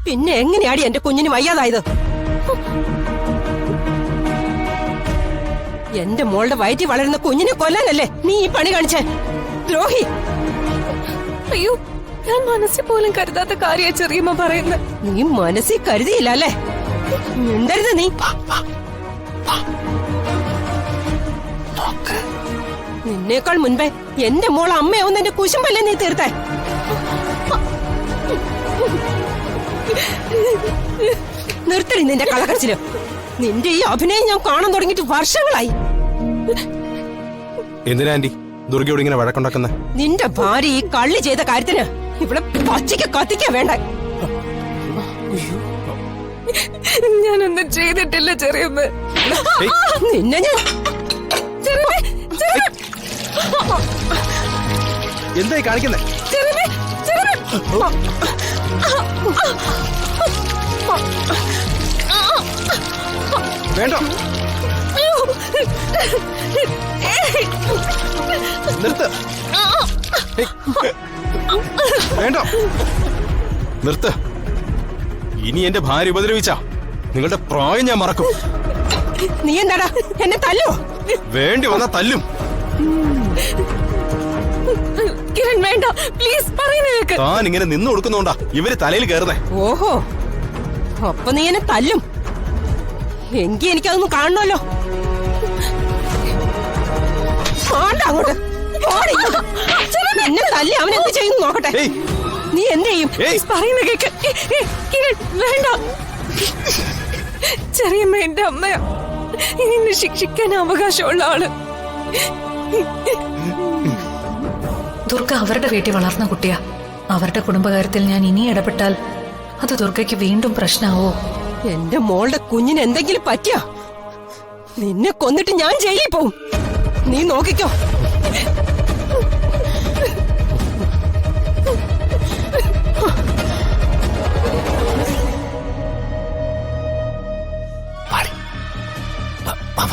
പിന്നെ എങ്ങനെയാടി എന്റെ കുഞ്ഞിന് വയ്യാതായത്? എന്റെ മോളുടെ വയറ്റിൽ വളരുന്ന കുഞ്ഞിനെ കൊല്ലാനല്ലേ നീ ഈ പണി കാണിച്ചേ? ദ്രോഹി! അയ്യോ, ഞാൻ മനസ്സിൽ പോലും കരുതാത്ത കാര്യ ചെറിയമ്മ പറയുന്നത്. നീ മനസ്സിൽ കരുതിയില്ല അല്ലേ? മിണ്ടരുത് നീ. നിന്നേക്കാൾ മുൻപേ എന്റെ മോൾ അമ്മയാവുന്ന എന്റെ കുശുമ്പല്ലേ നീ തീർത്തേ? നിർത്തടി നിന്റെ കളകച്ചില്. നിന്റെ ഈ അഭിനയം ഞാൻ കാണാൻ തുടങ്ങിയിട്ട് വർഷങ്ങളായി. എന്തിനാ ആന്റി ദുർഗയോട് ഇങ്ങനെ വഴക്കുണ്ടാക്കുന്ന? നിന്റെ ഭാര്യ ഈ കള്ളി ചെയ്ത കാര്യത്തിന് ഇവിടെ പച്ചയ്ക്ക് കത്തിക്കാ വേണ്ട. ഞാനൊന്നും ചെയ്തിട്ടില്ല ചെറിയമ്മ. നിന്നെ ഞാൻ എന്തായി കാണിക്കുന്നേ? വേണ്ട, നിർത്ത്. വേണ്ട, നിർത്ത്. ഇനി എന്റെ ഭാര്യ ഉപദ്രവിച്ച നിങ്ങളുടെ പ്രായം ഞാൻ മറക്കും. നീ എന്താടാ എന്നെ തല്ലോ? വേണ്ടി വന്നാ തല്ലും. കിരൺ വേണ്ട, പ്ലീസ് പറയുന്നേക്ക്. താൻ ഇങ്ങനെ നിന്ന് കൊടുക്കുന്നോണ്ടാ ഇവര് തലയിൽ കയറുന്നേ. ഓഹോ, അപ്പൊ നീ എന്നെ തല്ലും? എങ്കി എനിക്കതൊന്നും കാണണമല്ലോ. അങ്ങോട്ട് എന്നെ തല്ലി അവൻ എന്ത് ചെയ്യുന്നു നോക്കട്ടെ. നീ എന്ത് ചെയ്യും? പറയുന്ന കേക്ക്. കിരൺ വേണ്ട. ചെറിയമ്മ എന്റെ അമ്മയാ, എന്നെ ശിക്ഷിക്കാൻ അവകാശമുള്ള ആള്. ദുർഗ അവരുടെ വീട്ടിൽ വളർന്ന കുട്ടിയാ. അവരുടെ കുടുംബകാര്യത്തിൽ ഞാൻ ഇനി ഇടപെട്ടാൽ അത് ദുർഗയ്ക്ക് വീണ്ടും പ്രശ്നമാവോ? എന്റെ മോളുടെ കുഞ്ഞിന് എന്തെങ്കിലും പറ്റിയ നിന്നെ കൊന്നിട്ട് ഞാൻ ജയിലിൽ പോവും. നീ നോക്കിക്കോ.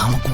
നമുക്ക്